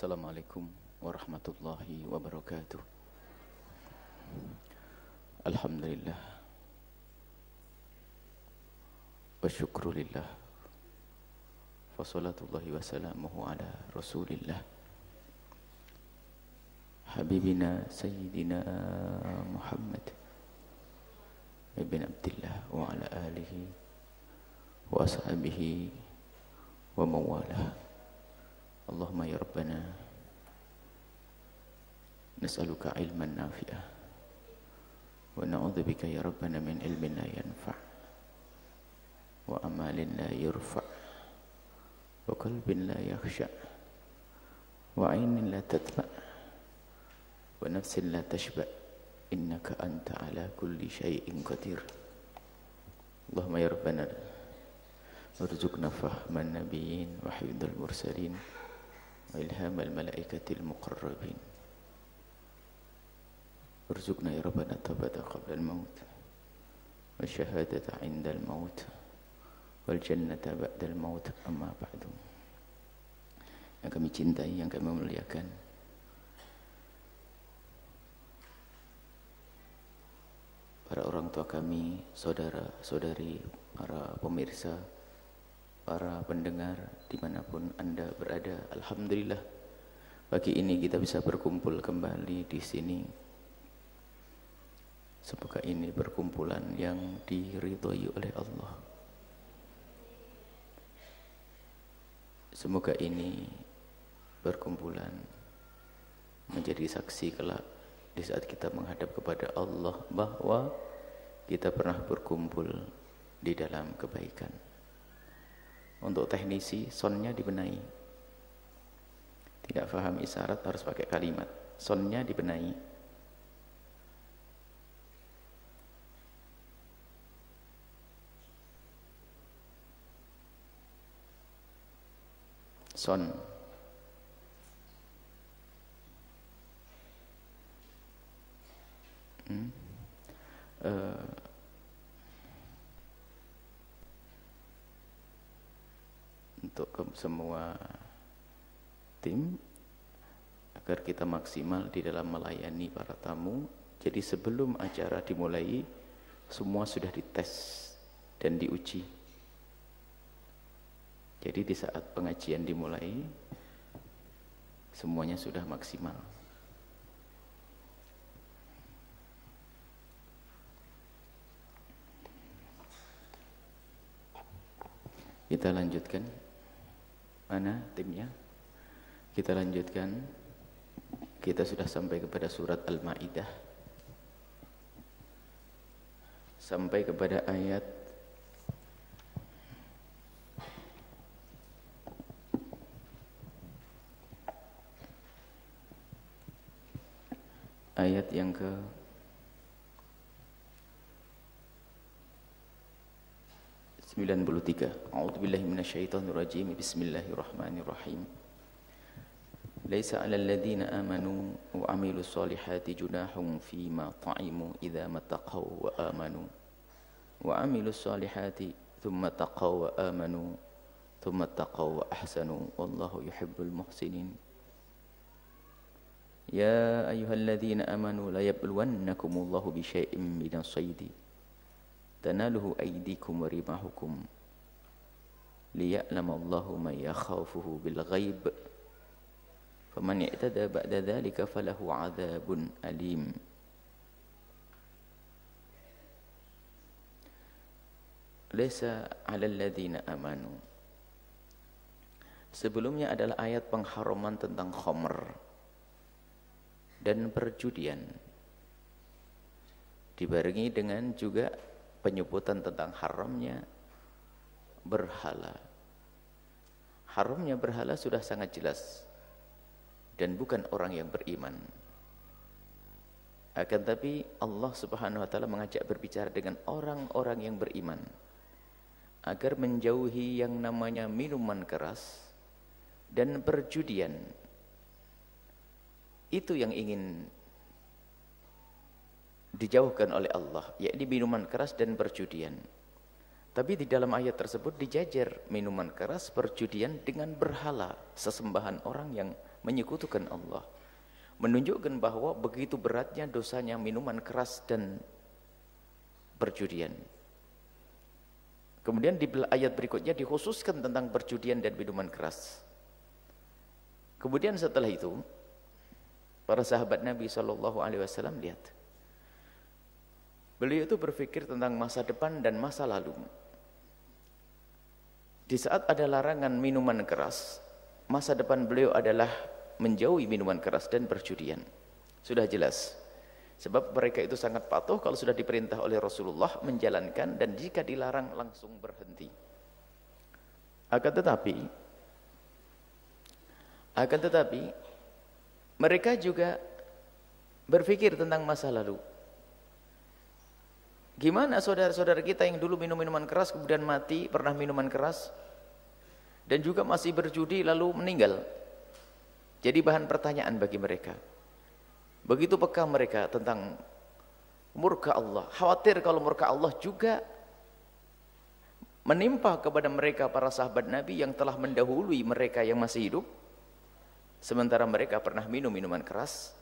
Assalamualaikum warahmatullahi wabarakatuh. Alhamdulillah wa syukrulillah wa salatullahi wa salamuhu ala rasulillah habibina sayyidina Muhammad ibn Abdillah wa ala alihi wa ashabihi wa mawalah. Allahumma ya Rabbana nas'aluka ilman nafi'ah wa na'udzubika ya Rabbana min ilmin la yanfa' wa amalin la yurfa' wa qalbin la yakhsha' wa 'ainin la tadma' wa nafsin la tashba' innaka anta ala kulli syai'in qadir. Allahumma ya Rabbana warzuqna fahman nabiyyin wa hifdzal mursalin wa ilhamal malaikatil muqarrabin. Warzuqna ya Rabbana tawbata qabla al-maut wa syahadata 'inda al-maut wal jannata ba'da al-maut. Amma ba'du. Yang kami cintai, yang kami muliakan, para orang tua kami, saudara-saudari, para pemirsa, para pendengar dimanapun Anda berada, alhamdulillah pagi ini kita bisa berkumpul kembali di sini. Semoga ini perkumpulan yang diridhoi oleh Allah. Semoga ini perkumpulan menjadi saksi kelak di saat kita menghadap kepada Allah bahwa kita pernah berkumpul di dalam kebaikan. Untuk teknisi, soundnya dibenahi. Tidak paham isyarat harus pakai kalimat. Soundnya dibenahi. Sound. Untuk semua tim agar kita maksimal di dalam melayani para tamu. Jadi sebelum acara dimulai semua sudah dites dan diuji. Jadi di saat pengajian dimulai semuanya sudah maksimal. Kita lanjutkan. Mana timnya? Kita lanjutkan. Kita sudah sampai kepada surat Al-Maidah. Sampai kepada ayat yang ke 93. A'udzubillahi minasyaitonirrajim. Bismillahirrahmanirrahim. Laisa 'alal ladzina amanu wa 'amilus solihati junahun fima ta'imu idza mattaqaw wa amanu wa 'amilus solihati thumma taqaw wa amanu thumma taqaw wa ahsanu wallahu yuhibbul muhsinin. Ya ayyuhalladzina amanu la yabluwannakumullahu bisyai'im minas saidi tanaluhu aydikum wa rimahukum liya'lamallahu man yakhafuhu bil ghaib faman i'tada ba'da dzalika falahu 'adzabun alim. Laisa 'alal ladzina amanu. Sebelumnya adalah ayat pengharaman tentang khamr dan perjudian, dibarengi dengan juga penyebutan tentang haramnya berhala. Haramnya berhala sudah sangat jelas dan bukan orang yang beriman. Akan tapi Allah Subhanahu wa taala mengajak berbicara dengan orang-orang yang beriman agar menjauhi yang namanya minuman keras dan perjudian. Itu yang ingin dijauhkan oleh Allah, yakni minuman keras dan perjudian. Tapi di dalam ayat tersebut dijajar minuman keras, perjudian dengan berhala, sesembahan orang yang menyekutukan Allah. Menunjukkan bahwa begitu beratnya dosanya minuman keras dan perjudian. Kemudian di ayat berikutnya dikhususkan tentang perjudian dan minuman keras. Kemudian setelah itu, para sahabat Nabi SAW lihat. Beliau itu berpikir tentang masa depan dan masa lalu. Di saat ada larangan minuman keras, masa depan beliau adalah menjauhi minuman keras dan perjudian. Sudah jelas. Sebab mereka itu sangat patuh kalau sudah diperintah oleh Rasulullah menjalankan, dan jika dilarang langsung berhenti. Akan tetapi mereka juga berpikir tentang masa lalu. Gimana saudara-saudara kita yang dulu minum minuman keras kemudian mati, pernah minuman keras, dan juga masih berjudi lalu meninggal. Jadi bahan pertanyaan bagi mereka. Begitu peka mereka tentang murka Allah. Khawatir kalau murka Allah juga menimpa kepada mereka para sahabat Nabi yang telah mendahului mereka yang masih hidup. Sementara mereka pernah minum minuman keras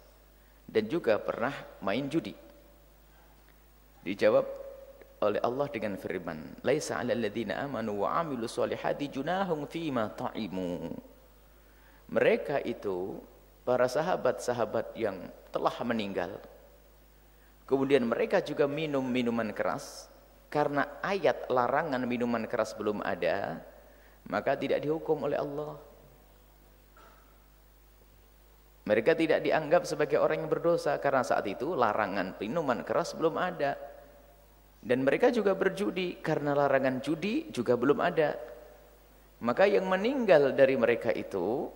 dan juga pernah main judi. Dijawab oleh Allah dengan firman, "Laisa 'alal ladzina amanu wa 'amilus shalihati junahun fima ta'imu." Mereka itu para sahabat-sahabat yang telah meninggal. Kemudian mereka juga minum minuman keras, karena ayat larangan minuman keras belum ada, maka tidak dihukum oleh Allah. Mereka tidak dianggap sebagai orang yang berdosa karena saat itu larangan minuman keras belum ada. Dan mereka juga berjudi karena larangan judi juga belum ada. Maka yang meninggal dari mereka itu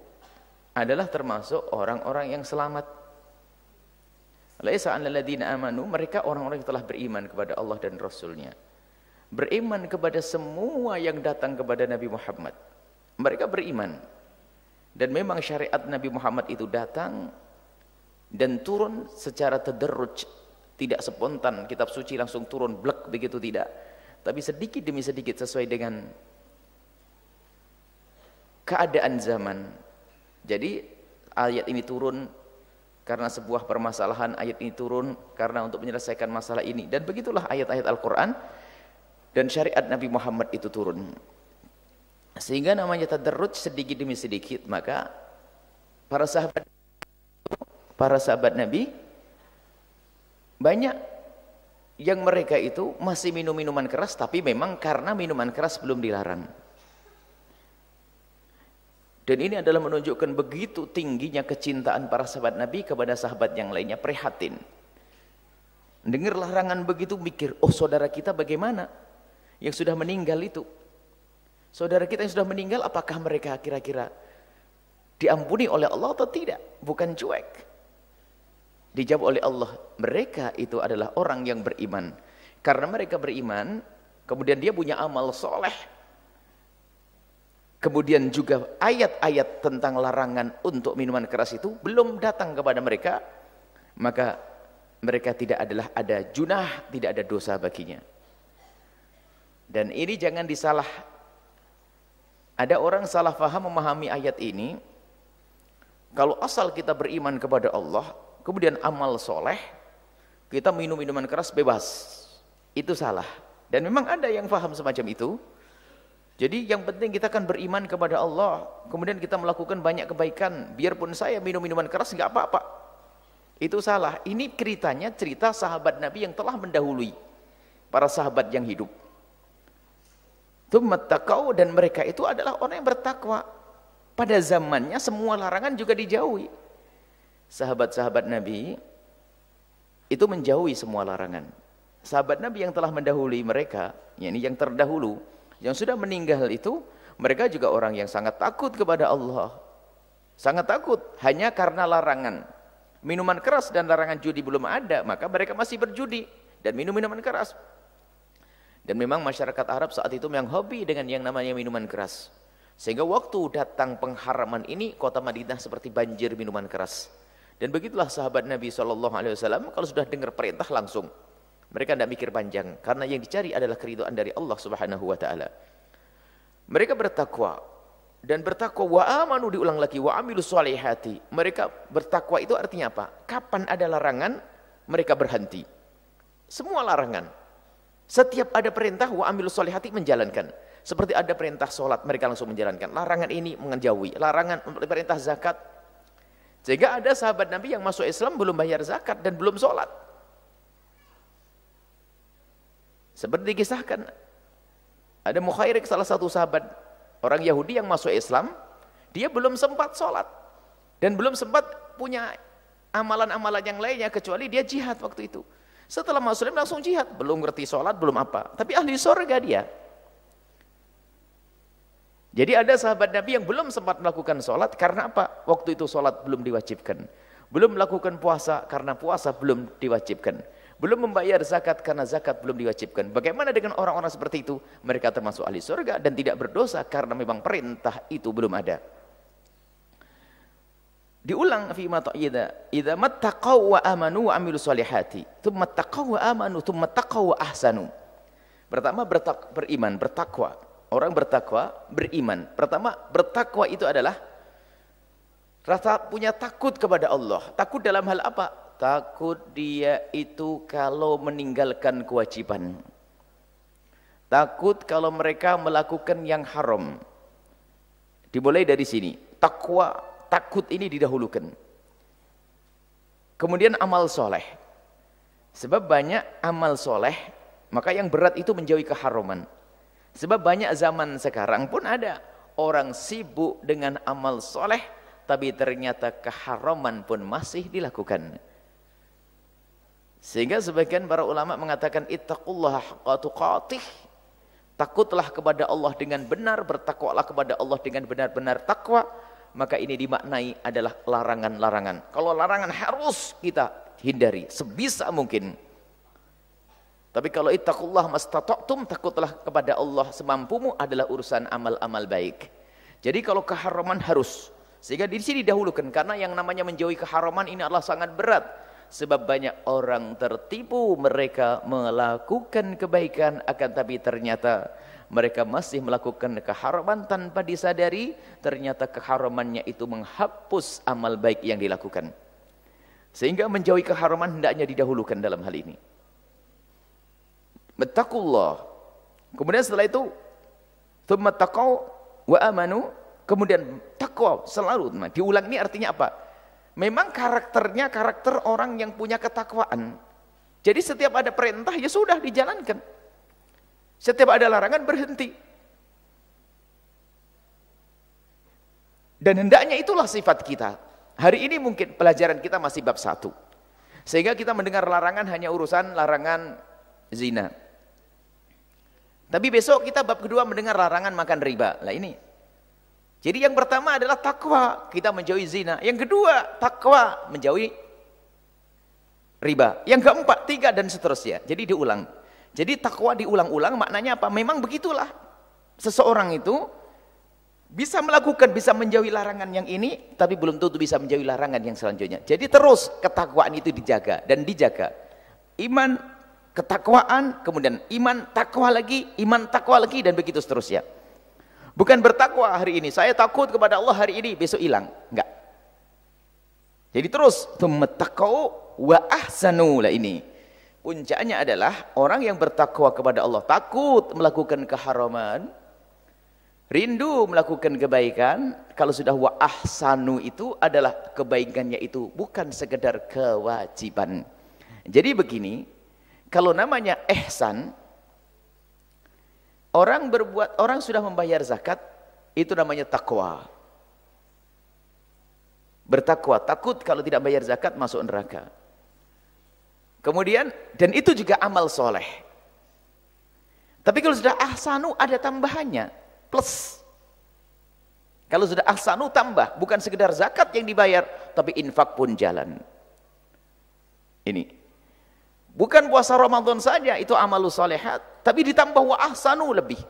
adalah termasuk orang-orang yang selamat. Laisa 'alal ladzina amanu, mereka orang-orang yang telah beriman kepada Allah dan Rasul-Nya. Beriman kepada semua yang datang kepada Nabi Muhammad. Mereka beriman. Dan memang syariat Nabi Muhammad itu datang dan turun secara tadarruj. Tidak spontan kitab suci langsung turun blek begitu, tidak. Tapi sedikit demi sedikit sesuai dengan keadaan zaman. Jadi ayat ini turun karena sebuah permasalahan, ayat ini turun karena untuk menyelesaikan masalah ini. Dan begitulah ayat-ayat Al-Quran dan syariat Nabi Muhammad itu turun. Sehingga namanya tadarruj sedikit demi sedikit. Maka para sahabat Nabi banyak yang mereka itu masih minum minuman keras, tapi memang karena minuman keras belum dilarang. Dan ini adalah menunjukkan begitu tingginya kecintaan para sahabat Nabi kepada sahabat yang lainnya, prihatin. Dengar larangan begitu mikir, oh saudara kita bagaimana yang sudah meninggal itu? Saudara kita yang sudah meninggal, apakah mereka kira-kira diampuni oleh Allah atau tidak? Bukan cuek. Dijawab oleh Allah, mereka itu adalah orang yang beriman. Karena mereka beriman, kemudian dia punya amal soleh. Kemudian juga ayat-ayat tentang larangan untuk minuman keras itu belum datang kepada mereka. Maka mereka tidak adalah ada junah, tidak ada dosa baginya. Dan ini jangan disalah. Ada orang salah faham memahami ayat ini. Kalau asal kita beriman kepada Allah, kemudian amal soleh, kita minum minuman keras bebas. Itu salah. Dan memang ada yang paham semacam itu. Jadi yang penting kita kan beriman kepada Allah, kemudian kita melakukan banyak kebaikan. Biarpun saya minum minuman keras nggak apa-apa. Itu salah. Ini ceritanya cerita sahabat Nabi yang telah mendahului para sahabat yang hidup. Tsummattaqau, dan mereka itu adalah orang yang bertakwa. Pada zamannya semua larangan juga dijauhi. Sahabat-sahabat Nabi itu menjauhi semua larangan. Sahabat Nabi yang telah mendahului mereka, yakni yang terdahulu, yang sudah meninggal itu, mereka juga orang yang sangat takut kepada Allah. Sangat takut, hanya karena larangan minuman keras dan larangan judi belum ada, maka mereka masih berjudi dan minum minuman keras. Dan memang masyarakat Arab saat itu memang hobi dengan yang namanya minuman keras. Sehingga waktu datang pengharaman ini, kota Madinah seperti banjir minuman keras. Dan begitulah sahabat Nabi SAW, kalau sudah dengar perintah langsung. Mereka tidak mikir panjang, karena yang dicari adalah keridhaan dari Allah Subhanahu wa Ta'ala. Mereka bertakwa, dan bertakwa, wa amanu diulang lagi, wa amilus solihati. Mereka bertakwa itu artinya apa? Kapan ada larangan, mereka berhenti. Semua larangan. Setiap ada perintah, wa amilus solihati, menjalankan. Seperti ada perintah sholat, mereka langsung menjalankan. Larangan ini menjauhi. Larangan perintah zakat. Sehingga ada sahabat Nabi yang masuk Islam belum bayar zakat dan belum sholat. Seperti dikisahkan, ada Mukhairik, salah satu sahabat orang Yahudi yang masuk Islam, dia belum sempat sholat dan belum sempat punya amalan-amalan yang lainnya kecuali dia jihad waktu itu. Setelah masuk Islam langsung jihad, belum ngerti sholat, belum apa, tapi ahli surga dia. Jadi ada sahabat Nabi yang belum sempat melakukan sholat karena apa? Waktu itu sholat belum diwajibkan, belum melakukan puasa karena puasa belum diwajibkan, belum membayar zakat karena zakat belum diwajibkan. Bagaimana dengan orang-orang seperti itu? Mereka termasuk ahli surga dan tidak berdosa karena memang perintah itu belum ada. Diulang fi ma ta'ida, idza mattaqaw wa amanu wa amilus solihati, tsumma taqaw wa amanu, tsumma taqaw wa ahsanu. Pertama beriman, bertakwa. Orang bertakwa, beriman. Pertama, bertakwa itu adalah rasa punya takut kepada Allah. Takut dalam hal apa? Takut dia itu kalau meninggalkan kewajiban. Takut kalau mereka melakukan yang haram. Dimulai dari sini. Takwa, takut ini didahulukan. Kemudian amal soleh. Sebab banyak amal soleh, maka yang berat itu menjauhi keharaman. Sebab banyak zaman sekarang pun ada orang sibuk dengan amal soleh, tapi ternyata keharaman pun masih dilakukan. Sehingga sebagian para ulama mengatakan ittaqullaha haqqa tuqatih. Takutlah kepada Allah dengan benar, bertakwalah kepada Allah dengan benar-benar takwa. Maka ini dimaknai adalah larangan-larangan. Kalau larangan harus kita hindari sebisa mungkin. Tapi kalau ittaqullah mastata'tum, takutlah kepada Allah semampumu, adalah urusan amal-amal baik. Jadi kalau keharaman harus. Sehingga di sini didahulukan karena yang namanya menjauhi keharaman ini adalah sangat berat. Sebab banyak orang tertipu, mereka melakukan kebaikan akan tapi ternyata mereka masih melakukan keharaman tanpa disadari, ternyata keharamannya itu menghapus amal baik yang dilakukan. Sehingga menjauhi keharaman hendaknya didahulukan dalam hal ini. Mattaqullah. Kemudian setelah itu tsumma taqaw wa amanu, kemudian takwa selalu. Nah, diulang ini artinya apa? Memang karakternya karakter orang yang punya ketakwaan. Jadi setiap ada perintah ya sudah dijalankan. Setiap ada larangan berhenti. Dan hendaknya itulah sifat kita. Hari ini mungkin pelajaran kita masih bab 1. Sehingga kita mendengar larangan hanya urusan larangan zina. Tapi besok kita bab kedua mendengar larangan makan riba. Lah ini. Jadi yang pertama adalah takwa, kita menjauhi zina. Yang kedua, takwa, menjauhi riba. Yang keempat, 3 dan seterusnya. Jadi diulang. Jadi takwa diulang-ulang maknanya apa? Memang begitulah. Seseorang itu bisa melakukan, bisa menjauhi larangan yang ini, tapi belum tentu bisa menjauhi larangan yang selanjutnya. Jadi terus ketakwaan itu dijaga dan dijaga. Iman, ketakwaan, kemudian iman, takwa lagi, dan begitu seterusnya. Bukan bertakwa hari ini, saya takut kepada Allah hari ini, besok hilang. Enggak. Jadi terus, tsummattaqau wa ahsanu, lah ini. Puncaknya adalah orang yang bertakwa kepada Allah, takut melakukan keharaman, rindu melakukan kebaikan. Kalau sudah wa ahsanu itu adalah kebaikannya itu bukan sekedar kewajiban. Jadi begini, kalau namanya ihsan, orang sudah membayar zakat, itu namanya takwa. Bertakwa, takut kalau tidak bayar zakat masuk neraka. Kemudian, dan itu juga amal soleh. Tapi kalau sudah ahsanu ada tambahannya, plus. Kalau sudah ahsanu tambah, bukan sekedar zakat yang dibayar, tapi infak pun jalan. Ini. Bukan puasa Ramadan saja, itu amalus solehat. Tapi ditambah wa ahsanu lebih.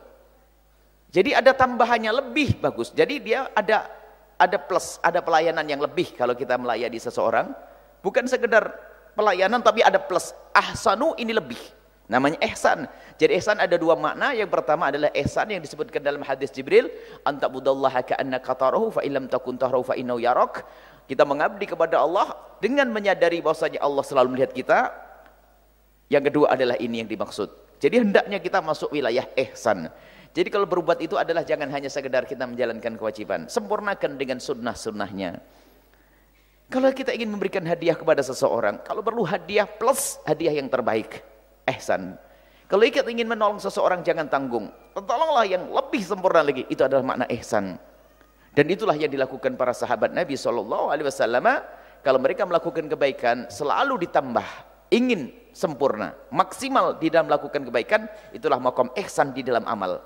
Jadi ada tambahannya lebih bagus. Jadi dia ada plus, ada pelayanan yang lebih kalau kita melayani seseorang. Bukan sekedar pelayanan tapi ada plus. Ahsanu ini lebih. Namanya ihsan. Jadi ihsan ada dua makna. Yang pertama adalah ihsan yang disebutkan dalam hadis Jibril, anta'budallaha ka'annaka tarahu fa illam takun tarahu fa innahu yarak. Kita mengabdi kepada Allah dengan menyadari bahwasanya Allah selalu melihat kita. Yang kedua adalah ini yang dimaksud. Jadi hendaknya kita masuk wilayah ihsan. Jadi kalau berbuat itu adalah jangan hanya sekedar kita menjalankan kewajiban, sempurnakan dengan sunnah-sunnahnya. Kalau kita ingin memberikan hadiah kepada seseorang, kalau perlu hadiah plus hadiah yang terbaik, ihsan. Kalau kita ingin menolong seseorang, jangan tanggung, tolonglah yang lebih sempurna lagi. Itu adalah makna ihsan. Dan itulah yang dilakukan para sahabat Nabi SAW. Kalau mereka melakukan kebaikan, selalu ditambah, ingin sempurna, maksimal di dalam melakukan kebaikan. Itulah maqam ihsan di dalam amal.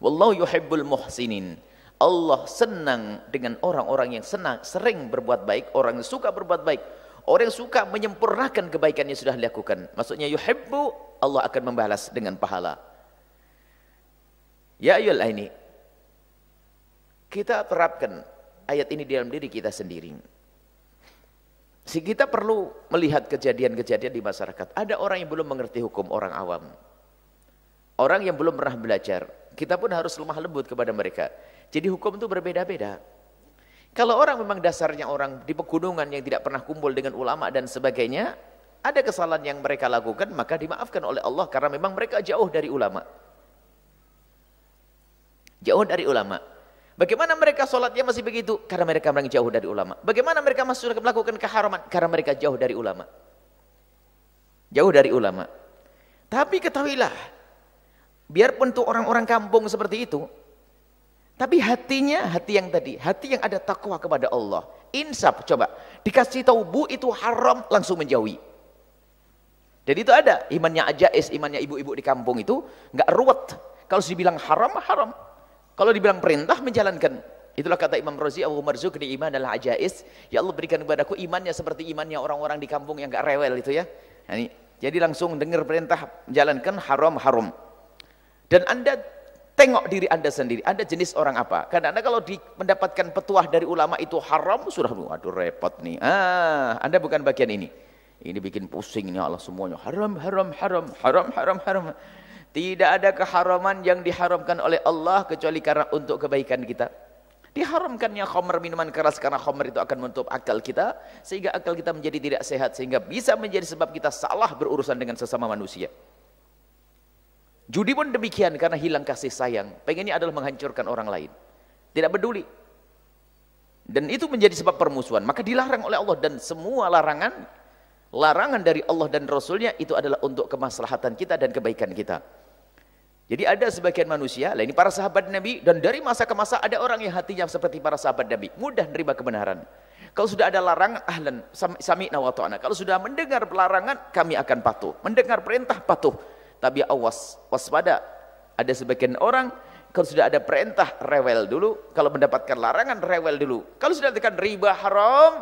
Wallahu yuhibbul muhsinin. Allah senang dengan orang-orang yang sering berbuat baik, orang yang suka berbuat baik, orang yang suka menyempurnakan kebaikan yang sudah dilakukan. Maksudnya yuhibbu, Allah akan membalas dengan pahala. Ya ayyuhal ini, kita terapkan ayat ini dalam diri kita sendiri. Kita perlu melihat kejadian-kejadian di masyarakat. Ada orang yang belum mengerti hukum, orang awam, orang yang belum pernah belajar. Kita pun harus lemah lembut kepada mereka. Jadi hukum itu berbeda-beda. Kalau orang memang dasarnya orang di pegunungan yang tidak pernah kumpul dengan ulama dan sebagainya, ada kesalahan yang mereka lakukan, maka dimaafkan oleh Allah karena memang mereka jauh dari ulama. Jauh dari ulama. Bagaimana mereka sholatnya masih begitu? Karena mereka memang jauh dari ulama. Bagaimana mereka masih melakukan keharaman? Karena mereka jauh dari ulama. Jauh dari ulama. Tapi ketahuilah, biarpun tuh orang-orang kampung seperti itu, tapi hatinya, hati yang tadi, hati yang ada takwa kepada Allah, insaf. Coba dikasih tahu bu itu haram, langsung menjauhi. Jadi itu ada imannya ajais, imannya ibu-ibu di kampung itu nggak ruwet. Kalau dibilang haram, haram. Kalau dibilang perintah, menjalankan. Itulah kata Imam Razi, Abu Marzuq di iman adalah ajais. Ya Allah berikan kepadaku imannya seperti imannya orang-orang di kampung yang nggak rewel itu ya. Nah, ini, jadi langsung dengar perintah, menjalankan, haram, haram. Dan Anda tengok diri Anda sendiri, Anda jenis orang apa? Karena Anda kalau mendapatkan petuah dari ulama itu haram, sudah aduh repot nih. Anda bukan bagian ini. Ini bikin pusing nih Allah semuanya. Haram, haram, haram, haram, haram, haram. Tidak ada keharaman yang diharamkan oleh Allah kecuali karena untuk kebaikan kita. Diharamkannya khamr, minuman keras, karena khamr itu akan menutup akal kita, sehingga akal kita menjadi tidak sehat, sehingga bisa menjadi sebab kita salah berurusan dengan sesama manusia. Judi pun demikian, karena hilang kasih sayang, pengennya adalah menghancurkan orang lain, tidak peduli, dan itu menjadi sebab permusuhan. Maka dilarang oleh Allah, dan semua larangan dari Allah dan Rasulnya itu adalah untuk kemaslahatan kita dan kebaikan kita. Jadi ada sebagian manusia, lah ini para sahabat Nabi, dan dari masa ke masa ada orang yang hatinya seperti para sahabat Nabi, mudah menerima kebenaran. Kalau sudah ada larangan, ahlan, sami'na wa ta'na. Kalau sudah mendengar larangan, kami akan patuh. Mendengar perintah, patuh. Tapi awas, waspada. Ada sebagian orang, kalau sudah ada perintah, rewel dulu. Kalau mendapatkan larangan, rewel dulu. Kalau sudah dikatakan riba haram,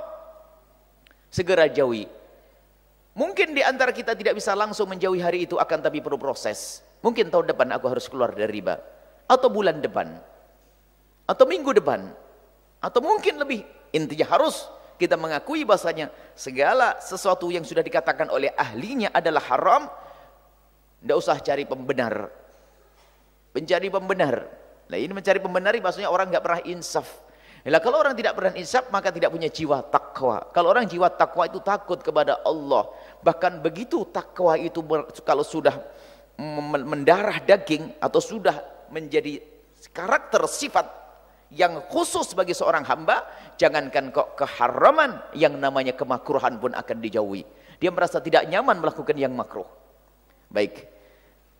segera jauhi. Mungkin di antara kita tidak bisa langsung menjauhi hari itu, akan tapi perlu proses. Mungkin tahun depan aku harus keluar dari riba, atau bulan depan, atau minggu depan, atau mungkin lebih. Intinya harus kita mengakui bahasanya segala sesuatu yang sudah dikatakan oleh ahlinya adalah haram. Tidak usah cari pembenar, mencari pembenar. Nah ini mencari pembenar maksudnya orang nggak pernah insaf. Nah, kalau orang tidak pernah insaf, maka tidak punya jiwa takwa. Kalau orang jiwa takwa itu takut kepada Allah. Bahkan begitu takwa itu kalau sudah mendarah daging atau sudah menjadi karakter sifat yang khusus bagi seorang hamba, jangankan kok keharaman, yang namanya kemakruhan pun akan dijauhi. Dia merasa tidak nyaman melakukan yang makruh. Baik.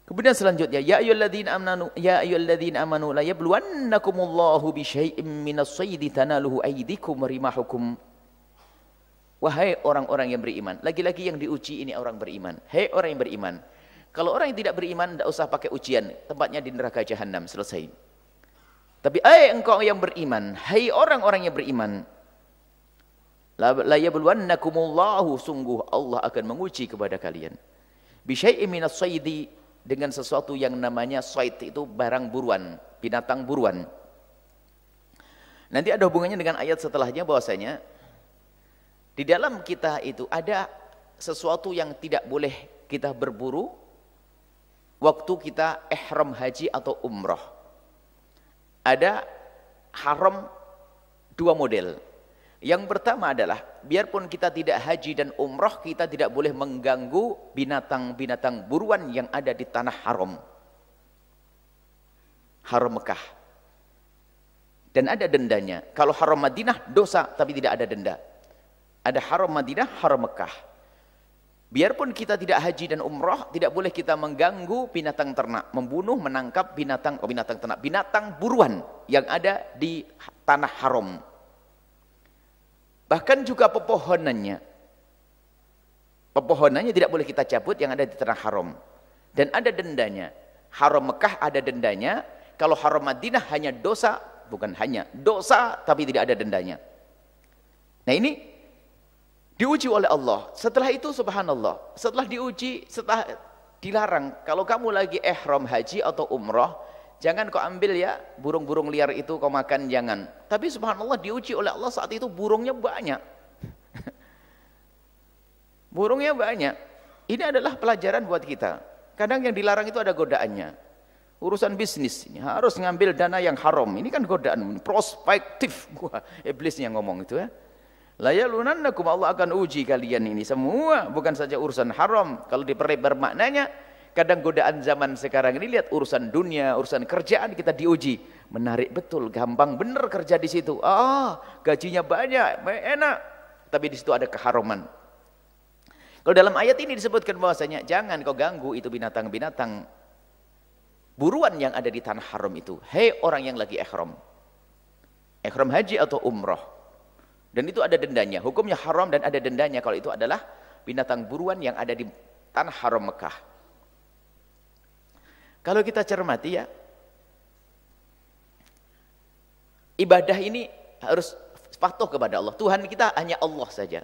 Kemudian selanjutnya, ya ayyuhalladzina amanu la yabluwannakumullahu bi syai'in minas saydi tanaluhu aydikum wa rimahukum. Wahai orang-orang yang beriman, lagi-lagi yang diuji ini orang beriman. Hei orang yang beriman. Kalau orang yang tidak beriman, tidak usah pakai ujian, tempatnya di neraka jahanam, selesai. Tapi engkau yang beriman, hai orang-orang yang beriman, la yabluwannakumullahu, sungguh Allah akan menguji kepada kalian. Bi syai'in minas saydi, dengan sesuatu yang namanya sayd, itu barang buruan, binatang buruan. Nanti ada hubungannya dengan ayat setelahnya, bahwasanya di dalam kita itu ada sesuatu yang tidak boleh kita berburu waktu kita ihram haji atau umroh. Ada haram dua model. Yang pertama adalah, biarpun kita tidak haji dan umroh, kita tidak boleh mengganggu binatang-binatang buruan yang ada di tanah haram. Haram Mekah. Dan ada dendanya. Kalau haram Madinah, dosa, tapi tidak ada denda. Ada haram Madinah, haram Mekah. Biarpun kita tidak haji dan umroh, tidak boleh kita mengganggu binatang ternak. Membunuh, menangkap binatang ternak. Binatang buruan yang ada di tanah haram. Bahkan juga pepohonannya. Pepohonannya tidak boleh kita cabut yang ada di tanah haram. Dan ada dendanya. Haram Mekah ada dendanya. Kalau haram Madinah hanya dosa, bukan hanya dosa, tapi tidak ada dendanya. Nah ini diuji oleh Allah. Setelah itu subhanallah, setelah diuji, setelah dilarang, kalau kamu lagi ihram haji atau umrah, jangan kau ambil ya burung-burung liar itu kau makan, jangan. Tapi subhanallah diuji oleh Allah saat itu burungnya banyak. Burungnya banyak. Ini adalah pelajaran buat kita. Kadang yang dilarang itu ada godaannya. Urusan bisnis ini harus ngambil dana yang haram. Ini kan godaan, prospektif. Wah, iblis yang ngomong itu ya. La yalunannakum, Allah akan uji kalian ini semua, bukan saja urusan haram. Kalau diperlebar maknanya, kadang godaan zaman sekarang ini, lihat urusan dunia, urusan kerjaan kita diuji. Menarik betul, gampang bener kerja di situ. Gajinya banyak, enak. Tapi di situ ada keharaman. Kalau dalam ayat ini disebutkan bahwasanya jangan kau ganggu itu binatang-binatang buruan yang ada di tanah haram itu. Hei orang yang lagi ihram. Ihram haji atau umroh. Dan itu ada dendanya. Hukumnya haram dan ada dendanya kalau itu adalah binatang buruan yang ada di tanah haram Mekah. Kalau kita cermati ya, ibadah ini harus patuh kepada Allah. Tuhan kita hanya Allah saja.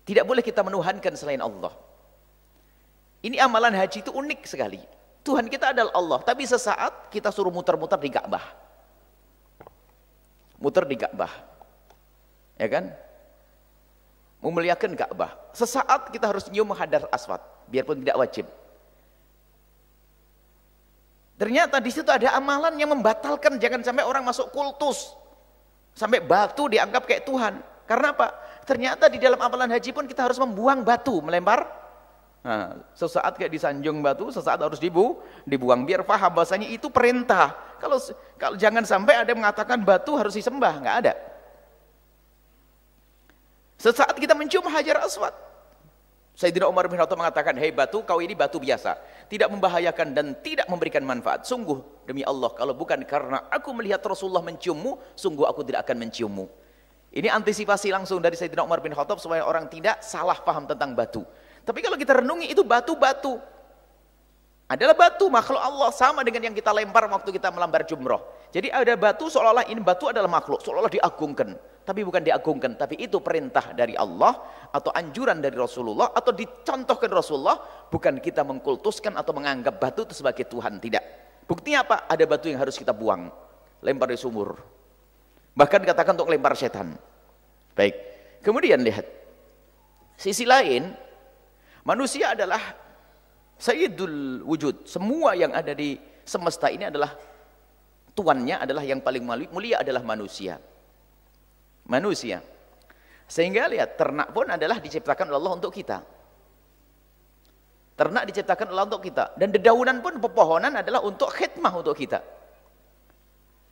Tidak boleh kita menuhankan selain Allah. Ini amalan haji itu unik sekali. Tuhan kita adalah Allah, tapi sesaat kita suruh muter-muter di Ka'bah. Muter di Ka'bah. Ya kan? Memuliakan Ka'bah. Sesaat kita harus nyium Hajar Aswad, biarpun tidak wajib. Ternyata di situ ada amalan yang membatalkan, jangan sampai orang masuk kultus. Sampai batu dianggap kayak Tuhan. Karena apa? Ternyata di dalam amalan haji pun kita harus membuang batu, melempar. Nah, sesaat kayak disanjung batu, sesaat harus dibuang, biar paham bahasanya itu perintah. Kalau jangan sampai ada yang mengatakan batu harus disembah, nggak ada. Sesaat kita mencium Hajar Aswad, Sayyidina Umar bin Khattab mengatakan, hei batu, kau ini batu biasa, tidak membahayakan dan tidak memberikan manfaat. Sungguh demi Allah, kalau bukan karena aku melihat Rasulullah menciummu, sungguh aku tidak akan menciummu. Ini antisipasi langsung dari Sayyidina Umar bin Khattab supaya orang tidak salah paham tentang batu. Tapi kalau kita renungi, itu batu-batu adalah batu makhluk Allah, sama dengan yang kita lempar waktu kita melambar jumroh. Jadi ada batu seolah-olah ini batu adalah makhluk, seolah-olah diagungkan. Tapi bukan diagungkan, tapi itu perintah dari Allah atau anjuran dari Rasulullah atau dicontohkan Rasulullah. Bukan kita mengkultuskan atau menganggap batu itu sebagai Tuhan, tidak. Buktinya apa? Ada batu yang harus kita buang, lempar di sumur. Bahkan dikatakan untuk lempar setan. Baik, kemudian lihat sisi lain. Manusia adalah sayyidul wujud. Semua yang ada di semesta ini adalah tuannya, adalah yang paling mulia adalah manusia. Manusia. Sehingga lihat, ternak pun adalah diciptakan oleh Allah untuk kita. Ternak diciptakan oleh Allah untuk kita. Dan dedaunan pun, pepohonan adalah untuk khidmah untuk kita.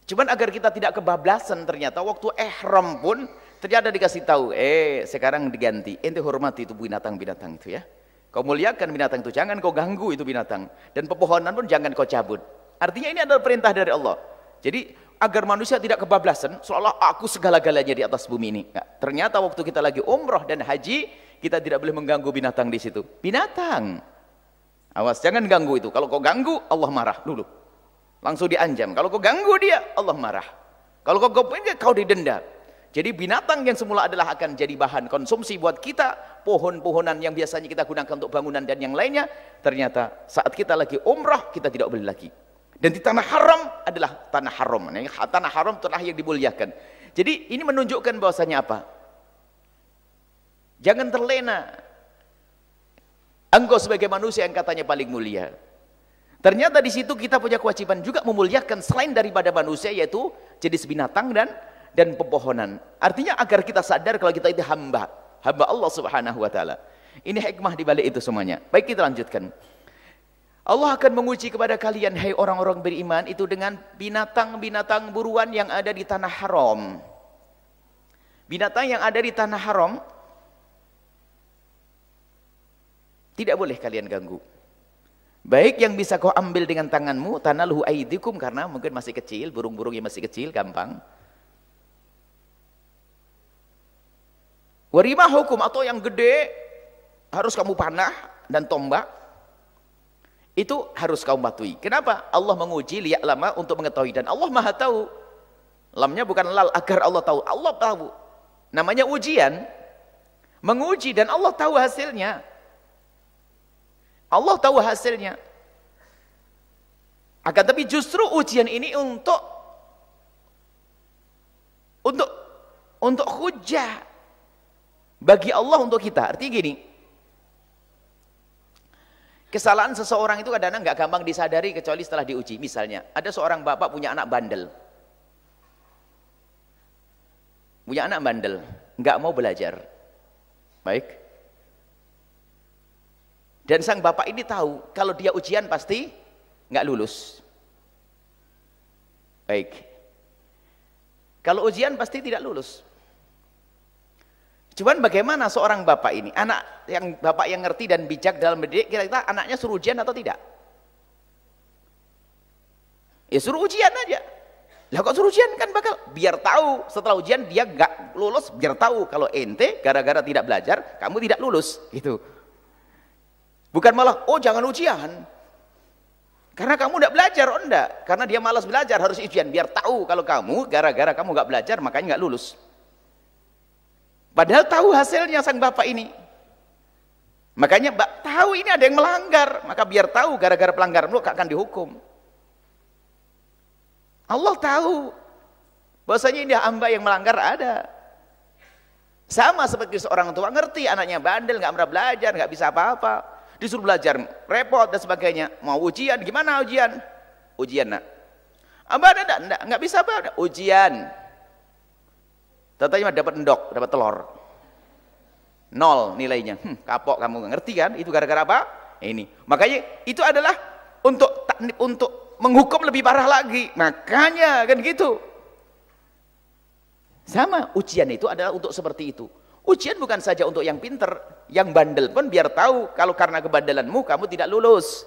Cuman agar kita tidak kebablasan, ternyata waktu ihram pun ternyata dikasih tahu, sekarang diganti, ente hormati itu binatang-binatang itu ya. Kau muliakan binatang itu, jangan kau ganggu itu binatang. Dan pepohonan pun jangan kau cabut. Artinya ini adalah perintah dari Allah. Jadi agar manusia tidak kebablasan, seolah aku segala-galanya di atas bumi ini. Nah, ternyata waktu kita lagi umroh dan haji, kita tidak boleh mengganggu binatang di situ. Binatang, awas jangan ganggu itu. Kalau kau ganggu, Allah marah dulu. Langsung diancam. Kalau kau ganggu dia, Allah marah. Kalau kau didenda. Jadi binatang yang semula adalah akan jadi bahan konsumsi buat kita, pohon-pohonan yang biasanya kita gunakan untuk bangunan dan yang lainnya, ternyata saat kita lagi umrah kita tidak boleh lagi. Dan di tanah haram adalah tanah haram. Tanah haram tanah yang dimuliakan. Jadi ini menunjukkan bahwasanya apa? Jangan terlena. Engkau sebagai manusia yang katanya paling mulia. Ternyata di situ kita punya kewajiban juga memuliakan selain daripada manusia, yaitu jenis binatang dan pepohonan. Artinya agar kita sadar kalau kita itu hamba Allah Subhanahu wa taala. Ini hikmah di balik itu semuanya. Baik, kita lanjutkan. Allah akan menguji kepada kalian, hai orang-orang beriman, itu dengan binatang-binatang buruan yang ada di tanah haram. Binatang yang ada di tanah haram tidak boleh kalian ganggu. Baik yang bisa kau ambil dengan tanganmu, tanaluhu aidikum, karena mungkin masih kecil, burung-burung yang masih kecil, gampang. Warimah hukum, atau yang gede, harus kamu panah dan tombak, itu harus kamu patuhi. Kenapa? Allah menguji liya'lama, untuk mengetahui, dan Allah maha tahu. Lamnya bukan lal, agar Allah tahu. Allah tahu. Namanya ujian, menguji, dan Allah tahu hasilnya. Allah tahu hasilnya. Akan tapi justru ujian ini untuk hujah bagi Allah untuk kita. Artinya gini, kesalahan seseorang itu kadang-kadang nggak gampang disadari kecuali setelah diuji. Misalnya, ada seorang bapak punya anak bandel. Nggak mau belajar. Baik. Dan sang bapak ini tahu, kalau dia ujian pasti nggak lulus. Baik. Kalau ujian pasti tidak lulus. Cuman bagaimana seorang bapak ini, bapak yang ngerti dan bijak dalam mendidik, kira-kira anaknya suruh ujian atau tidak? Ya suruh ujian aja. Lah kok suruh ujian, kan bakal biar tahu setelah ujian dia nggak lulus, biar tahu kalau ente gara-gara tidak belajar kamu tidak lulus, gitu. Bukan malah, oh jangan ujian karena kamu tidak belajar, oh enggak, karena dia malas belajar harus ujian, biar tahu kalau kamu gara-gara kamu nggak belajar makanya nggak lulus. Padahal tahu hasilnya sang bapak ini. Makanya tahu ini ada yang melanggar, maka biar tahu gara-gara pelanggar lu akan dihukum. Allah tahu bahwasanya ini hamba yang melanggar ada. Sama seperti seorang tua ngerti anaknya bandel, nggak pernah belajar, nggak bisa apa-apa, disuruh belajar repot dan sebagainya. Mau ujian, gimana ujian? Ujian nak. Abah ada nggak bisa apa? Ujian. Tatanya dapat endok, dapat telur. 0 nilainya. Kapok kamu, nggak ngerti kan? Itu gara-gara apa? Ini. Makanya itu adalah untuk menghukum lebih parah lagi. Makanya kan gitu. Sama, ujian itu adalah untuk seperti itu. Ujian bukan saja untuk yang pinter, yang bandel pun biar tahu kalau karena kebandelanmu kamu tidak lulus.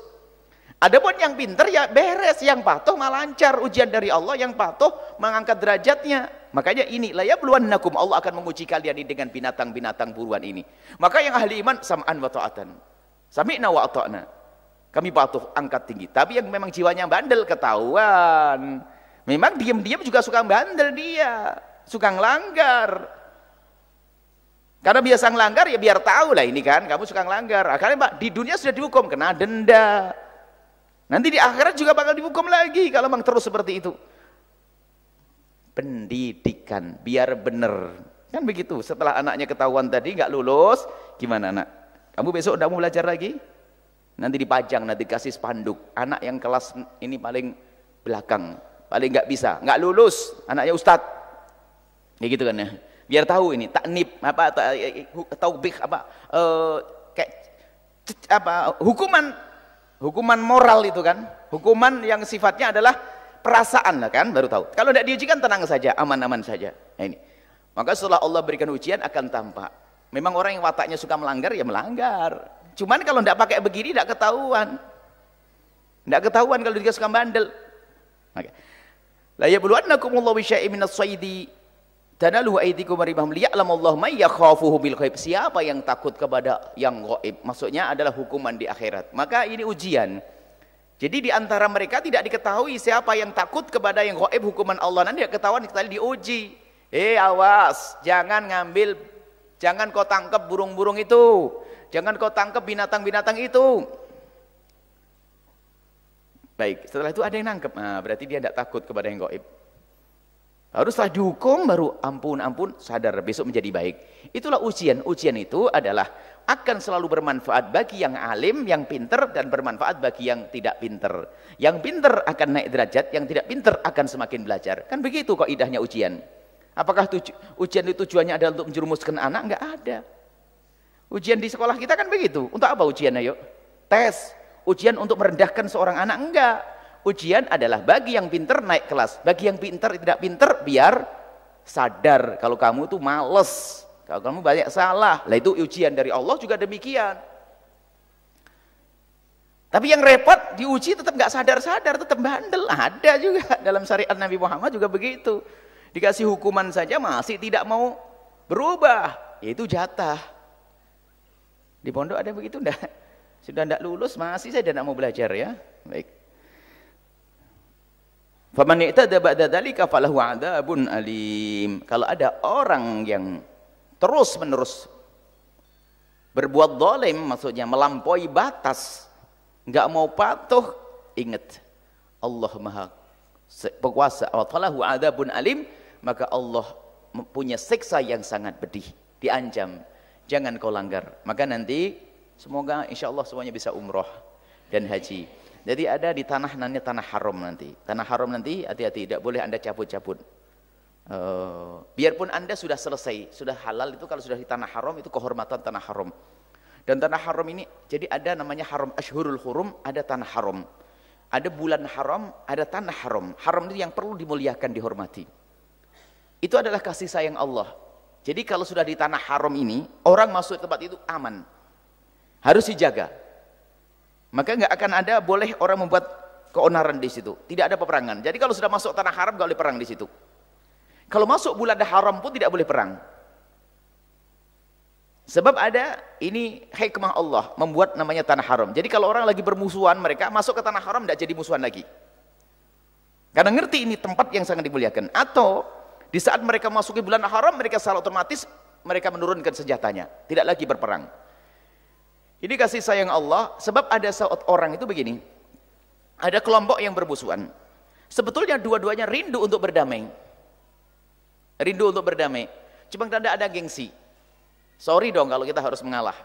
Adapun yang pinter ya beres, yang patuh malah lancar ujian dari Allah, yang patuh mengangkat derajatnya. Makanya ini la yabluwannakum, Allah akan menguji kalian ini dengan binatang-binatang buruan ini. Maka yang ahli iman sam'an wa ta'atan. Sami'na wa ata'na. Kami patuh, angkat tinggi. Tapi yang memang jiwanya bandel ketahuan. Memang diam-diam juga suka bandel dia, suka ngelanggar. Karena biasa ngelanggar ya biar tahu lah ini kan, kamu suka ngelanggar. Akhirnya Pak, di dunia sudah dihukum, kena denda. Nanti di akhirat juga bakal dihukum lagi kalau memang terus seperti itu. Pendidikan biar benar. Kan begitu, setelah anaknya ketahuan tadi nggak lulus, gimana anak? Kamu besok udah mau belajar lagi? Nanti dipajang, nanti kasih spanduk. Anak yang kelas ini paling belakang, paling nggak bisa, nggak lulus, anaknya ustadz. Ya gitu kan ya. Biar tahu ini taknib apa taubih apa kayak apa hukuman moral itu kan, hukuman yang sifatnya adalah perasaan lah kan, baru tahu. Kalau tidak diujikan tenang saja, aman-aman saja. Nah, ini. Maka setelah Allah berikan ujian akan tampak. Memang orang yang wataknya suka melanggar ya melanggar. Cuman kalau tidak pakai begini tidak ketahuan. Tidak ketahuan kalau dia suka bandel. Maka la yabluwannakumullahu bisyai'in minas shaidi tanaluhu aydikum waribahum liya'lamallahu may yakhafuhu bil ghaib. Siapa yang takut kepada yang gaib? Maksudnya adalah hukuman di akhirat. Maka ini ujian. Jadi di antara mereka tidak diketahui siapa yang takut kepada yang gaib, hukuman Allah. Nanti tidak ketahuan, kita diuji. Awas, jangan ngambil, jangan kau tangkap burung-burung itu, jangan kau tangkap binatang-binatang itu. Baik, setelah itu ada yang nangkep, nah, berarti dia tidak takut kepada yang gaib. Harus setelah dihukum baru ampun sadar besok menjadi baik. Itulah ujian. Ujian itu adalah akan selalu bermanfaat bagi yang alim, yang pinter, dan bermanfaat bagi yang tidak pinter. Yang pinter akan naik derajat, yang tidak pinter akan semakin belajar. Kan begitu kaidahnya ujian. Apakah ujian itu tujuannya adalah untuk menjerumuskan anak? Enggak ada. Ujian di sekolah kita kan begitu. Untuk apa ujian, ayo? Tes. Ujian untuk merendahkan seorang anak? Enggak. Ujian adalah bagi yang pinter naik kelas, bagi yang pinter tidak pinter biar sadar kalau kamu tuh males, kalau kamu banyak salah. Lah itu ujian dari Allah juga demikian. Tapi yang repot diuji tetap nggak sadar-sadar, tetap bandel. Ada juga dalam syariat Nabi Muhammad juga begitu. Dikasih hukuman saja masih tidak mau berubah, yaitu jatah. Di pondok ada begitu enggak? Sudah tidak lulus masih saja tidak mau belajar ya. Baik. Faman i'tada ba'da dzalika falahu 'adzabun alim. Kalau ada orang yang terus-menerus berbuat zalim, maksudnya melampaui batas, enggak mau patuh, ingat Allah Maha Kuasa, wa falahu 'adzabun alim, maka Allah punya siksa yang sangat pedih, diancam. Jangan kau langgar. Maka nanti semoga insyaallah semuanya bisa umroh dan haji. Jadi ada di tanah namanya tanah haram nanti. Tanah haram nanti hati-hati, tidak boleh Anda cabut-cabut. Biarpun Anda sudah selesai, sudah halal, itu kalau sudah di tanah haram itu kehormatan tanah haram. Dan tanah haram ini jadi ada namanya haram ashhurul hurum, ada tanah haram. Ada bulan haram, ada tanah haram. Haram itu yang perlu dimuliakan, dihormati. Itu adalah kasih sayang Allah. Jadi kalau sudah di tanah haram ini, orang masuk ke tempat itu aman. Harus dijaga. Maka nggak akan ada boleh orang membuat keonaran di situ. Tidak ada peperangan. Jadi kalau sudah masuk tanah haram nggak boleh perang di situ. Kalau masuk bulan haram pun tidak boleh perang. Sebab ada ini hikmah Allah membuat namanya tanah haram. Jadi kalau orang lagi bermusuhan, mereka masuk ke tanah haram tidak jadi musuhan lagi. Karena ngerti ini tempat yang sangat dimuliakan. Atau di saat mereka masuki bulan haram, mereka secara otomatis mereka menurunkan senjatanya, tidak lagi berperang. Ini kasih sayang Allah, sebab ada seorang itu begini, ada kelompok yang bermusuhan. Sebetulnya dua-duanya rindu untuk berdamai. Rindu untuk berdamai. Cuma tidak ada gengsi. Sorry dong kalau kita harus mengalah.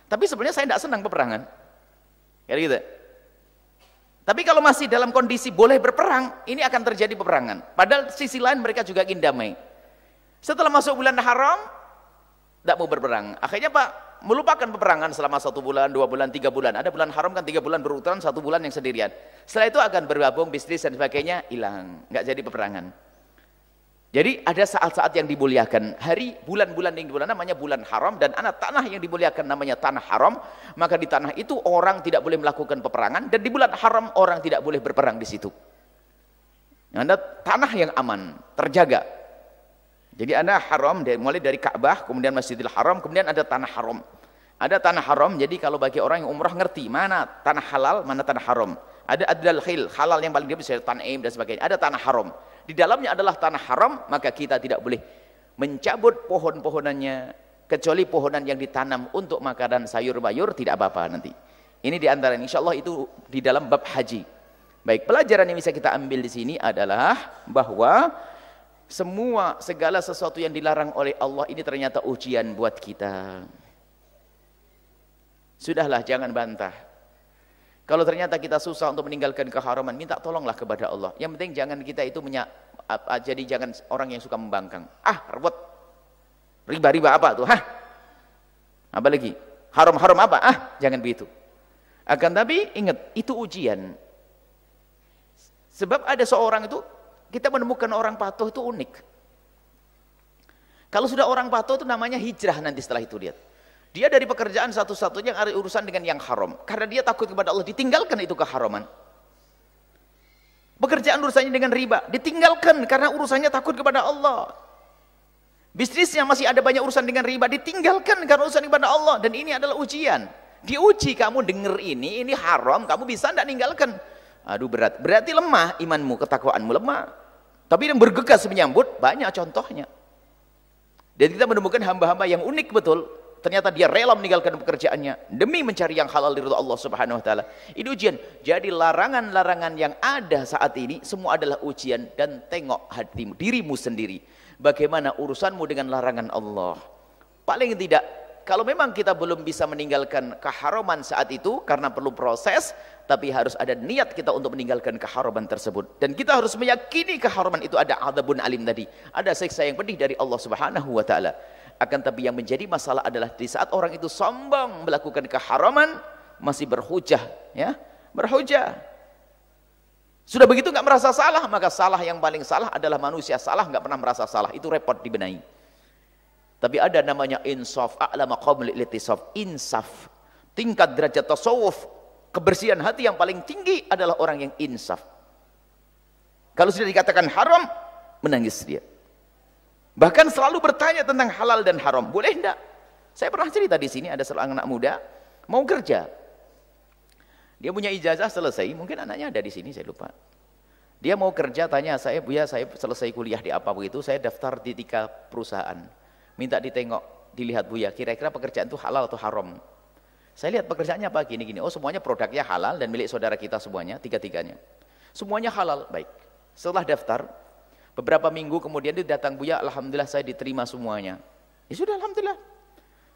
Tapi sebenarnya saya tidak senang peperangan. Kayak gitu. Tapi kalau masih dalam kondisi boleh berperang, ini akan terjadi peperangan. Padahal sisi lain mereka juga ingin damai. Setelah masuk bulan haram, tidak mau berperang. Akhirnya Pak, melupakan peperangan selama 1 bulan, 2 bulan, 3 bulan. Ada bulan haram kan 3 bulan berurutan, 1 bulan yang sendirian. Setelah itu akan bergabung bisnis dan sebagainya, hilang, nggak jadi peperangan. Jadi ada saat-saat yang dimuliakan, hari bulan-bulan yang dimuliakan namanya bulan haram, dan anak tanah yang dimuliakan namanya tanah haram. Maka di tanah itu orang tidak boleh melakukan peperangan, dan di bulan haram orang tidak boleh berperang di situ. Ada tanah yang aman, terjaga. Jadi ada haram, mulai dari Ka'bah, kemudian Masjidil Haram, kemudian ada tanah haram. Ada tanah haram, jadi kalau bagi orang yang umrah ngerti mana tanah halal, mana tanah haram. Ada adlal khil, halal yang paling dia bisa Tan'im dan sebagainya. Ada tanah haram. Di dalamnya adalah tanah haram, maka kita tidak boleh mencabut pohon-pohonannya, kecuali pohonan yang ditanam untuk makanan sayur-bayur, tidak apa-apa nanti. Ini diantara, insya Allah itu di dalam bab haji. Baik, pelajaran yang bisa kita ambil di sini adalah bahwa segala sesuatu yang dilarang oleh Allah ini ternyata ujian buat kita. Sudahlah, jangan bantah. Kalau ternyata kita susah untuk meninggalkan keharaman, minta tolonglah kepada Allah. Yang penting jangan kita itu jadi jangan orang yang suka membangkang. Repot. Riba-riba apa tuh? Apa lagi? Haram-haram apa? Jangan begitu. Akan tapi ingat, itu ujian. Sebab ada seorang itu, kita menemukan orang patuh itu unik. Kalau sudah orang patuh itu namanya hijrah nanti setelah itu, lihat. Dia dari pekerjaan satu-satunya yang ada urusan dengan yang haram. Karena dia takut kepada Allah, ditinggalkan itu keharaman. Pekerjaan urusannya dengan riba, ditinggalkan karena urusannya takut kepada Allah. Bisnisnya masih ada banyak urusan dengan riba, ditinggalkan karena urusan kepada Allah. Dan ini adalah ujian. Diuji, kamu dengar ini haram, kamu bisa tidak ninggalkan. Aduh berat, berarti lemah imanmu, ketakwaanmu lemah. Tapi yang bergegas menyambut, banyak contohnya. Dan kita menemukan hamba-hamba yang unik betul. Ternyata dia rela meninggalkan pekerjaannya demi mencari yang halal dari Allah Subhanahu wa taala. Ini ujian. Jadi larangan-larangan yang ada saat ini semua adalah ujian, dan tengok hatimu, dirimu sendiri. Bagaimana urusanmu dengan larangan Allah? Paling tidak Kalau memang kita belum bisa meninggalkan keharaman saat itu karena perlu proses, tapi harus ada niat kita untuk meninggalkan keharaman tersebut. Dan kita harus meyakini keharaman itu ada adzabun alim tadi. Ada siksa yang pedih dari Allah Subhanahu wa taala. Akan tapi yang menjadi masalah adalah di saat orang itu sombong melakukan keharaman, masih berhujah, ya, berhujah. Sudah begitu nggak merasa salah, maka salah yang paling salah adalah manusia salah nggak pernah merasa salah. Itu repot dibenahi. Tapi ada namanya insaf, a'la maqamul itisaf, insaf. Tingkat derajat tasawuf, kebersihan hati yang paling tinggi adalah orang yang insaf. Kalau sudah dikatakan haram, menangis dia. Bahkan selalu bertanya tentang halal dan haram. Boleh enggak? Saya pernah cerita di sini ada seorang anak muda mau kerja. Dia punya ijazah selesai, mungkin anaknya ada di sini, saya lupa. Dia mau kerja, tanya saya, "Buya, saya selesai kuliah di apa begitu, saya daftar di 3 perusahaan. Minta ditengok, dilihat Buya, kira-kira pekerjaan itu halal atau haram." Saya lihat pekerjaannya apa, gini-gini. Oh, semuanya produknya halal dan milik saudara kita semuanya, 3-tiganya. Semuanya halal, baik. Setelah daftar, beberapa minggu kemudian dia datang, "Buya, alhamdulillah saya diterima semuanya." Ya sudah, alhamdulillah.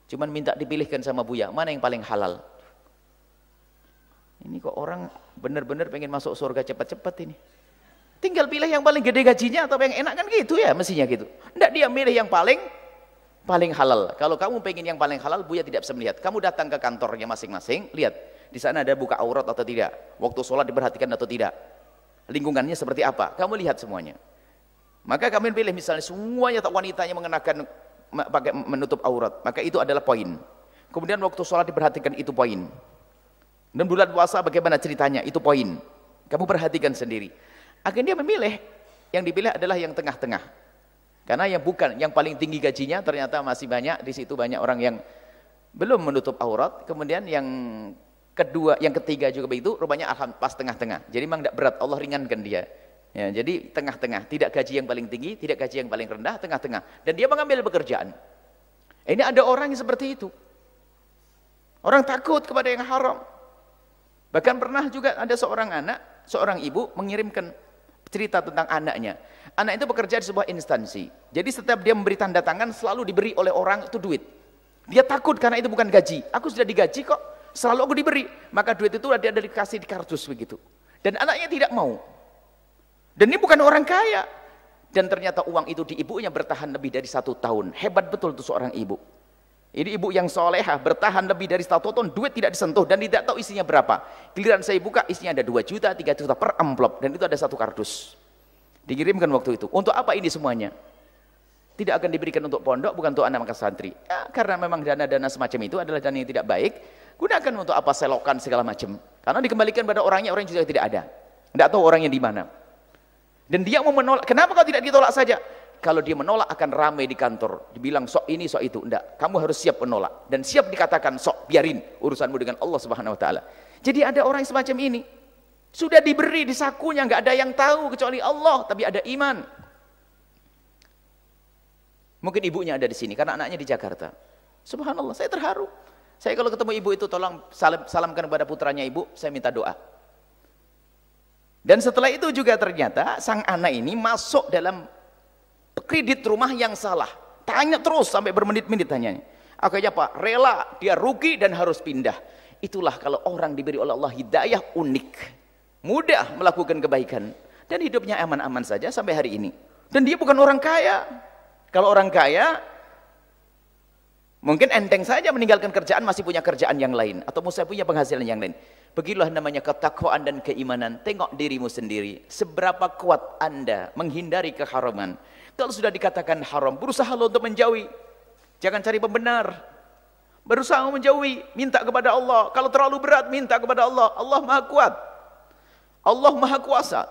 Cuman minta dipilihkan sama Buya, mana yang paling halal? Ini kok orang benar-benar pengen masuk surga cepat-cepat ini. Tinggal pilih yang paling gede gajinya atau yang enak, kan gitu ya, mestinya gitu. Enggak, dia milih yang paling halal. Kalau kamu pengen yang paling halal, Buya tidak bisa melihat. Kamu datang ke kantornya masing-masing, lihat di sana ada buka aurat atau tidak, waktu sholat diperhatikan atau tidak, lingkungannya seperti apa, kamu lihat semuanya. Maka kami pilih misalnya semuanya wanitanya mengenakan pakai menutup aurat, maka itu adalah poin. Kemudian waktu sholat diperhatikan, itu poin. Dan bulan puasa bagaimana ceritanya, itu poin. Kamu perhatikan sendiri. Akhirnya dia memilih, yang dipilih adalah yang tengah-tengah. Karena yang bukan, yang paling tinggi gajinya ternyata masih banyak, di situ banyak orang yang belum menutup aurat. Kemudian yang kedua, yang ketiga juga begitu, rupanya pas tengah-tengah. Jadi memang tidak berat, Allah ringankan dia. Ya, jadi tengah-tengah, tidak gaji yang paling tinggi, tidak gaji yang paling rendah, tengah-tengah. Dan dia mengambil pekerjaan. Ini ada orang yang seperti itu. Orang takut kepada yang haram. Bahkan pernah juga ada seorang anak, seorang ibu mengirimkan cerita tentang anaknya. Anak itu bekerja di sebuah instansi. Jadi setiap dia memberi tanda tangan selalu diberi oleh orang itu duit. Dia takut karena itu bukan gaji. Aku sudah digaji kok, selalu aku diberi. Maka duit itu dia dikasih di kardus begitu. Dan anaknya tidak mau. Dan ini bukan orang kaya. Dan ternyata uang itu di ibunya bertahan lebih dari 1 tahun. Hebat betul itu seorang ibu. Ini ibu yang solehah, bertahan lebih dari 1 tahun, duit tidak disentuh dan tidak tahu isinya berapa. Giliran saya buka, isinya ada 2 juta, 3 juta per amplop. Dan itu ada 1 kardus. Dikirimkan waktu itu. Untuk apa ini semuanya? Tidak akan diberikan untuk pondok, bukan untuk anak santri. Ya, karena memang dana-dana semacam itu adalah dana yang tidak baik. Gunakan untuk apa, selokan segala macam. Karena dikembalikan pada orangnya, orang juga tidak ada. Tidak tahu orangnya di mana. Dan dia mau menolak. Kenapa kau tidak ditolak saja? Kalau dia menolak akan ramai di kantor. Dibilang sok ini, sok itu. Enggak, kamu harus siap menolak. Dan siap dikatakan sok, biarin urusanmu dengan Allah Subhanahu wa taala. Jadi ada orang semacam ini. Sudah diberi di sakunya, enggak ada yang tahu kecuali Allah, tapi ada iman. Mungkin ibunya ada di sini karena anaknya di Jakarta. Subhanallah, saya terharu. Saya kalau ketemu ibu itu tolong salamkan kepada putranya ibu, saya minta doa. Dan setelah itu juga ternyata sang anak ini masuk dalam kredit rumah yang salah. Tanya terus sampai bermenit-menit tanyanya. Akhirnya Pak, rela dia rugi dan harus pindah. Itulah kalau orang diberi oleh Allah hidayah unik. Mudah melakukan kebaikan. Dan hidupnya aman-aman saja sampai hari ini. Dan dia bukan orang kaya. Kalau orang kaya, mungkin enteng saja meninggalkan kerjaan, masih punya kerjaan yang lain. Atau masih punya penghasilan yang lain. Begitulah namanya ketakwaan dan keimanan. Tengok dirimu sendiri. Seberapa kuat Anda menghindari keharaman. Kalau sudah dikatakan haram, berusaha untuk menjauhi. Jangan cari pembenar. Berusaha menjauhi. Minta kepada Allah. Kalau terlalu berat, minta kepada Allah. Allah Maha Kuat. Allah Maha Kuasa.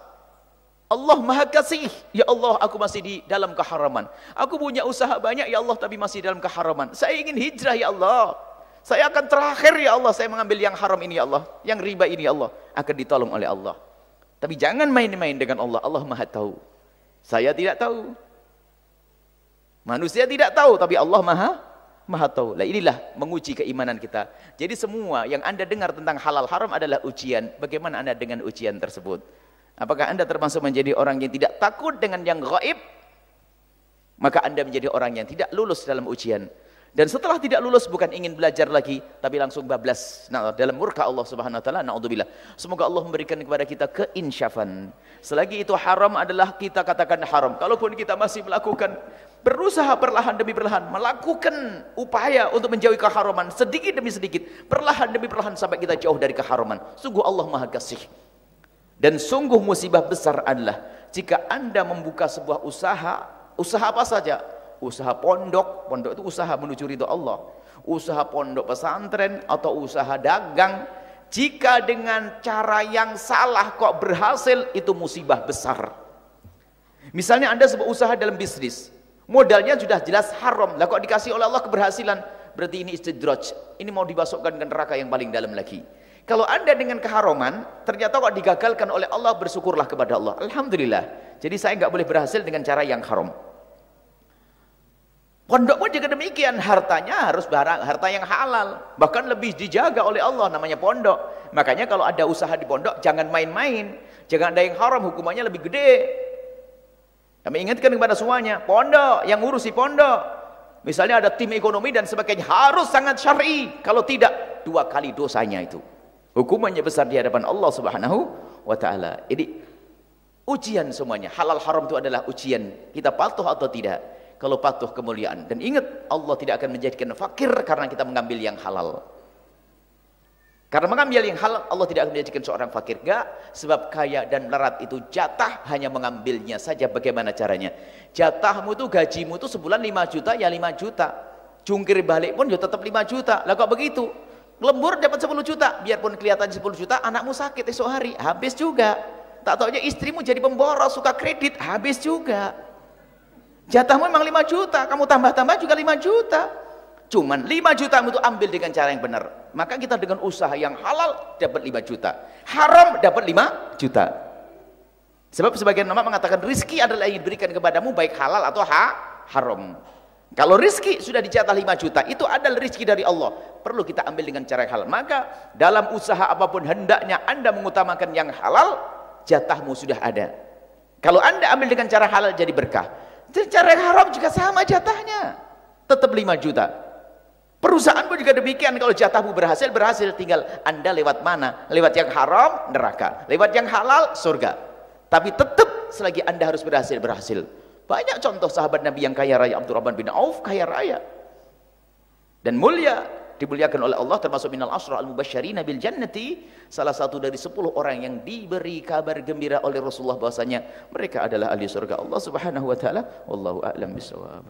Allah Maha Kasih. Ya Allah, aku masih di dalam keharaman. Aku punya usaha banyak ya Allah, tapi masih dalam keharaman. Saya ingin hijrah ya Allah. Saya akan terakhir ya Allah, saya mengambil yang haram ini ya Allah. Yang riba ini ya Allah. Akan ditolong oleh Allah. Tapi jangan main-main dengan Allah. Allah Maha tahu. Saya tidak tahu. Manusia tidak tahu, tapi Allah Maha tahu. Nah, inilah menguji keimanan kita. Jadi semua yang Anda dengar tentang halal haram adalah ujian. Bagaimana Anda dengan ujian tersebut? Apakah Anda termasuk menjadi orang yang tidak takut dengan yang gaib? Maka Anda menjadi orang yang tidak lulus dalam ujian. Dan setelah tidak lulus bukan ingin belajar lagi, tapi langsung bablas. Nah, dalam murka Allah Subhanahu wa taala, naudzubillah. Semoga Allah memberikan kepada kita keinsyafan. Selagi itu haram adalah kita katakan haram. Kalaupun kita masih melakukan, berusaha perlahan demi perlahan melakukan upaya untuk menjauhi keharaman sedikit demi sedikit, perlahan demi perlahan sampai kita jauh dari keharaman. Sungguh Allah Maha Kasih. Dan sungguh musibah besar adalah jika Anda membuka sebuah usaha apa saja, usaha pondok itu usaha menuju ridho Allah, usaha pondok pesantren atau usaha dagang, jika dengan cara yang salah kok berhasil, itu musibah besar. Misalnya Anda sebuah usaha dalam bisnis, modalnya sudah jelas haram, lah kok dikasih oleh Allah keberhasilan, berarti ini istidraj, ini mau dimasukkan ke neraka yang paling dalam lagi. Kalau Anda dengan keharaman ternyata kok digagalkan oleh Allah, bersyukurlah kepada Allah, alhamdulillah, jadi saya nggak boleh berhasil dengan cara yang haram. Pondok pun juga demikian, hartanya harus harta yang halal, bahkan lebih dijaga oleh Allah, namanya pondok. Makanya kalau ada usaha di pondok jangan main-main, jangan ada yang haram, hukumannya lebih gede. Kami ingatkan kepada semuanya, pondok yang ngurusi pondok, misalnya ada tim ekonomi dan sebagainya, harus sangat syar'i. Kalau tidak, 2 kali dosanya itu, hukumannya besar di hadapan Allah Subhanahu wa taala. Jadi ujian semuanya, halal haram itu adalah ujian, kita patuh atau tidak. Kalau patuh, kemuliaan. Dan ingat, Allah tidak akan menjadikan fakir karena kita mengambil yang halal. Karena mengambil yang halal, Allah tidak akan menjadikan seorang fakir. Enggak, sebab kaya dan melarat itu jatah, hanya mengambilnya saja. Bagaimana caranya? Jatahmu itu, gajimu itu sebulan 5 juta, ya 5 juta. Jungkir balik pun ya tetap 5 juta. Lah kok begitu? Lembur dapat 10 juta, biarpun kelihatan 10 juta, anakmu sakit esok hari, habis juga. Tak taunya istrimu jadi pemboros, suka kredit, habis juga. Jatahmu memang 5 juta, kamu tambah-tambah juga 5 juta. Cuman 5 juta itu ambil dengan cara yang benar. Maka kita dengan usaha yang halal dapat 5 juta. Haram dapat 5 juta. Sebab sebagian ulama mengatakan rizki adalah yang diberikan kepadamu baik halal atau haram. Kalau rizki sudah dijatah 5 juta, itu adalah rizki dari Allah. Perlu kita ambil dengan cara yang halal. Maka dalam usaha apapun hendaknya Anda mengutamakan yang halal, jatahmu sudah ada. Kalau Anda ambil dengan cara halal jadi berkah. Cara yang haram juga sama jatahnya, tetap 5 juta. Perusahaan pun juga demikian, kalau jatahmu berhasil, tinggal Anda lewat mana? Lewat yang haram, neraka. Lewat yang halal, surga. Tapi tetap selagi Anda harus berhasil. Banyak contoh sahabat Nabi yang kaya raya. Abdurrahman bin Auf kaya raya dan mulia, dimuliakan oleh Allah, termasuk minal asra al-mubasysyirina bil jannati, salah satu dari 10 orang yang diberi kabar gembira oleh Rasulullah bahwasanya mereka adalah ahli surga Allah Subhanahu wa taala. Wallahu a'lam bishawab.